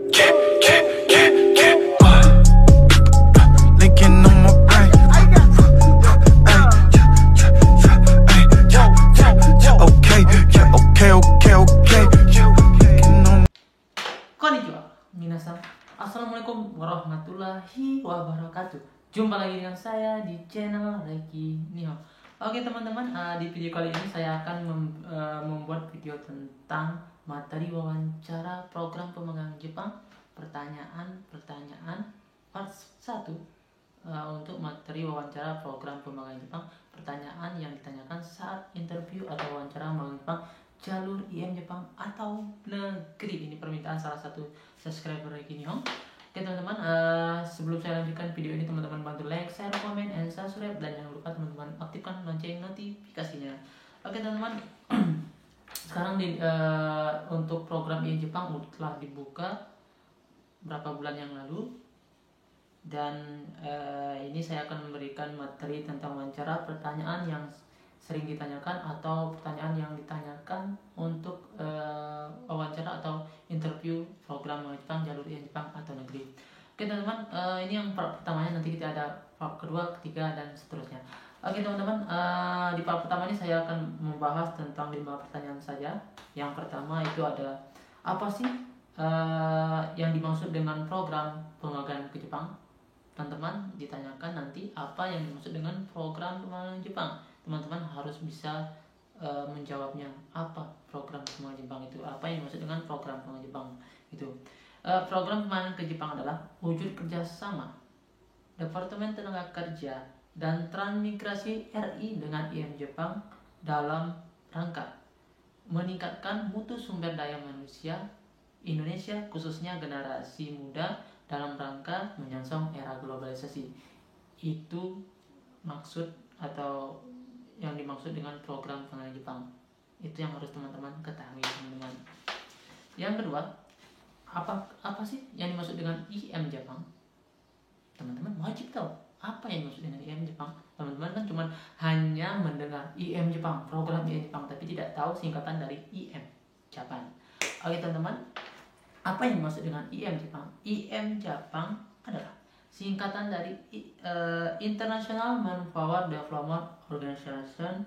Linking on my brain. Okay. Konnichiwa, minasan. Assalamualaikum warahmatullahi wabarakatuh. Jumpa lagi dengan saya di channel Reiki Nihon. Oke teman-teman, di video kali ini saya akan membuat video tentang materi wawancara program pemegang Jepang. Pertanyaan part 1 untuk materi wawancara program pemegang Jepang. Pertanyaan yang ditanyakan saat interview atau wawancara pemegang Jepang jalur IM Jepang atau negeri. Ini permintaan salah satu subscriber Reiki Nihon. Oke teman-teman, sebelum saya lanjutkan video ini, teman-teman bantu like, share, komen, and subscribe, dan jangan lupa teman-teman aktifkan lonceng notifikasinya. Oke teman-teman, sekarang untuk program IM Jepang telah dibuka berapa bulan yang lalu, dan ini saya akan memberikan materi tentang wawancara, pertanyaan yang sering ditanyakan atau pertanyaan yang ditanyakan untuk wawancara atau interview program Jepang jalur IM Jepang atau negeri. Oke teman-teman, ini yang pertamanya, nanti kita ada part kedua, ketiga, dan seterusnya. Oke teman-teman, di part pertama ini saya akan membahas tentang 5 pertanyaan saja. Yang pertama itu ada, apa sih yang dimaksud dengan program pemagangan ke Jepang? Teman-teman ditanyakan nanti apa yang dimaksud dengan program pemagangan Jepang. Teman-teman harus bisa menjawabnya. Apa program pemagangan Jepang itu? Apa yang dimaksud dengan program pemagangan Jepang itu? Program pemagangan ke Jepang adalah wujud kerjasama Departemen Tenaga Kerja dan Transmigrasi RI dengan IM Jepang dalam rangka meningkatkan mutu sumber daya manusia Indonesia, khususnya generasi muda, dalam rangka menyongsong era globalisasi. Itu maksud atau yang dimaksud dengan program pemagangan Jepang. Itu yang harus teman-teman ketahui, teman-teman. Yang kedua, apa sih yang dimaksud dengan IM Jepang? Teman-teman wajib tahu apa yang dimaksud dengan IM Jepang. Teman-teman kan cuma hanya mendengar IM Jepang, program IM Jepang, tapi tidak tahu singkatan dari IM Jepang. Oke teman-teman, apa yang dimaksud dengan IM Jepang? IM Jepang adalah singkatan dari International Manpower Development Organization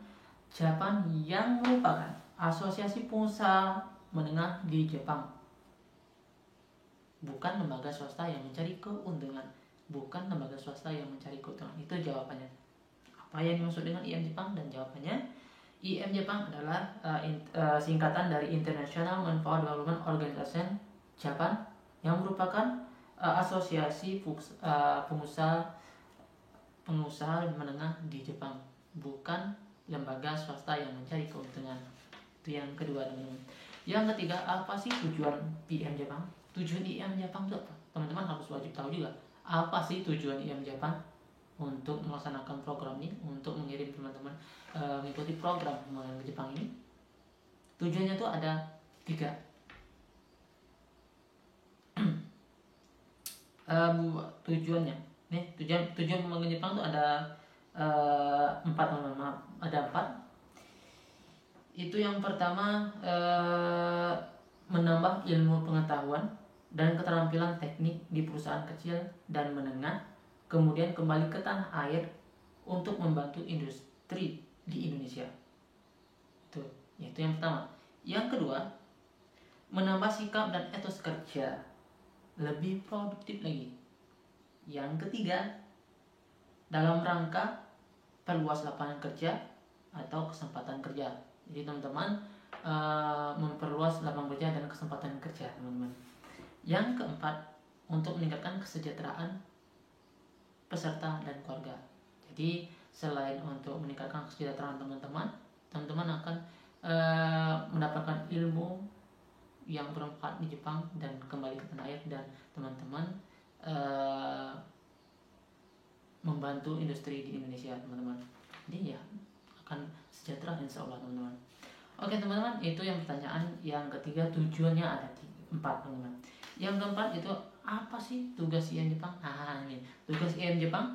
Japan, yang merupakan asosiasi pengusaha menengah di Jepang. Bukan lembaga swasta yang mencari keuntungan. Bukan lembaga swasta yang mencari keuntungan. Itu jawabannya. Apa yang dimaksud dengan IM Jepang? Dan jawabannya, IM Jepang adalah singkatan dari International Manpower Development Organization Japan, yang merupakan asosiasi pengusaha menengah di Jepang, bukan lembaga swasta yang mencari keuntungan. Itu yang kedua teman-teman. Yang ketiga, apa sih tujuan IM Jepang? Tujuan IM Jepang itu apa? Teman-teman harus wajib tahu juga. Apa sih tujuan IM Jepang untuk melaksanakan program ini, untuk mengirim teman-teman mengikuti program pemagangan ke Jepang ini? Tujuannya itu ada 3. Tujuannya nih, tujuan pemagangan Jepang itu ada 4 teman-teman. Ada 4. Itu yang pertama, menambah ilmu pengetahuan dan keterampilan teknik di perusahaan kecil dan menengah, kemudian kembali ke tanah air untuk membantu industri di Indonesia. Itu yang pertama. Yang kedua, menambah sikap dan etos kerja, lebih produktif lagi. Yang ketiga, dalam rangka perluas lapangan kerja atau kesempatan kerja. Jadi teman-teman memperluas lapangan kerja dan kesempatan kerja, teman-teman. Yang keempat, untuk meningkatkan kesejahteraan peserta dan keluarga. Jadi selain untuk meningkatkan kesejahteraan teman-teman akan mendapatkan ilmu yang bermanfaat di Jepang dan kembali ke tanah air, dan teman-teman membantu industri di Indonesia, teman-teman. Jadi ya akan sejahtera insya Allah, teman-teman. Oke teman-teman, itu yang pertanyaan yang ketiga. Tujuannya ada 4, teman-teman. Yang keempat itu, apa sih tugas IM Jepang? Ini tugas IM Jepang.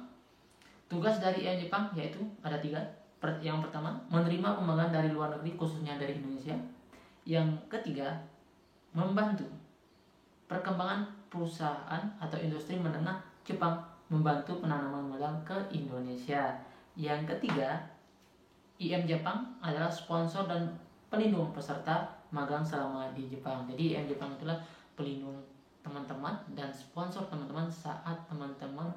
Tugas dari IM Jepang yaitu ada 3. Yang pertama, menerima pembayaran dari luar negeri, khususnya dari Indonesia. Yang ketiga, membantu perkembangan perusahaan atau industri menengah Jepang membantu penanaman modal ke Indonesia. Yang ketiga, IM Jepang adalah sponsor dan pelindung peserta magang selama di Jepang. Jadi IM Jepang itulah pelindung teman-teman dan sponsor teman-teman saat teman-teman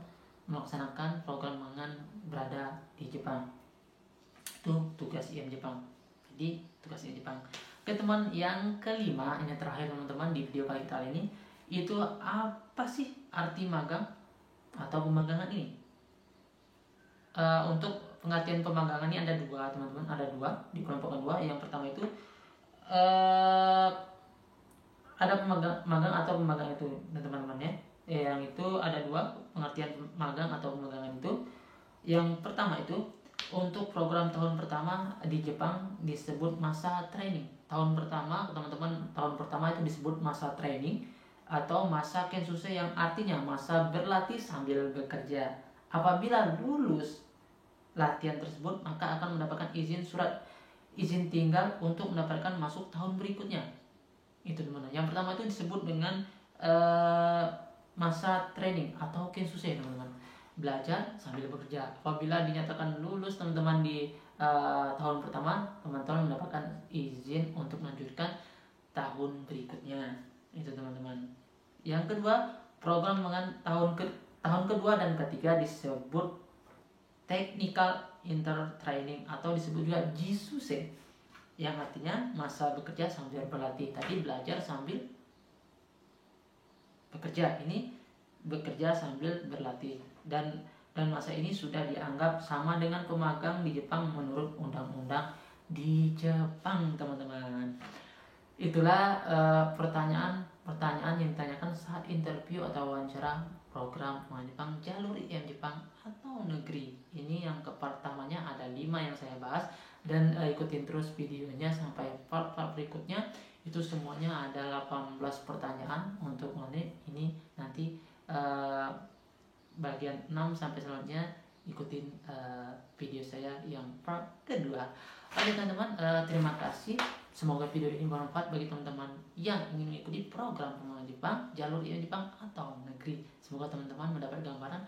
melaksanakan program magang berada di Jepang. Itu tugas IM Jepang. Jadi tugas IM Jepang. Oke teman, yang kelima, ini terakhir teman-teman di video kali ini, itu apa sih arti magang atau pemagangan ini? Untuk pengertian pemagangan ini ada dua teman-teman, ada dua, dikelompokkan dua. Yang pertama itu ada magang atau pemagangan itu teman-teman ya. Yang itu ada dua pengertian magang atau pemagangan itu. Yang pertama itu untuk program tahun pertama di Jepang disebut masa training. Tahun pertama teman-teman, tahun pertama itu disebut masa training atau masa kensuse, yang artinya masa berlatih sambil bekerja. Apabila lulus latihan tersebut, maka akan mendapatkan surat izin tinggal untuk mendapatkan masuk tahun berikutnya. Itu teman-teman. Yang pertama itu disebut dengan masa training atau kensuse teman-teman. Belajar sambil bekerja. Apabila dinyatakan lulus teman-teman di tahun pertama, teman-teman mendapatkan izin untuk melanjutkan tahun berikutnya. Itu teman-teman. Yang kedua, program dengan tahun kedua dan ketiga disebut technical intertraining atau disebut juga jisuse, yang artinya masa bekerja sambil berlatih. Tadi belajar sambil bekerja, ini bekerja sambil berlatih, dan masa ini sudah dianggap sama dengan pemagang di Jepang menurut undang-undang di Jepang teman-teman. Itulah pertanyaan yang ditanyakan saat interview atau wawancara program pemagang Jepang jalur IM Jepang atau negeri. Ini yang pertamanya ada 5 yang saya bahas, dan ikutin terus videonya sampai part-part berikutnya. Itu semuanya ada 18 pertanyaan untuk ini nanti bagian 6 sampai selanjutnya ikutin video saya yang part kedua. Oke teman-teman, terima kasih. Semoga video ini bermanfaat bagi teman-teman yang ingin mengikuti program pemagang Jepang, jalur IM Jepang atau negeri. Semoga teman-teman mendapat gambaran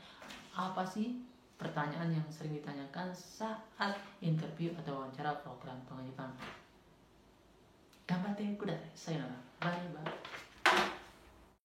apa sih pertanyaan yang sering ditanyakan saat interview atau wawancara program pemagang Jepang. Gambatte kudasai. Sayonara. Bye bye.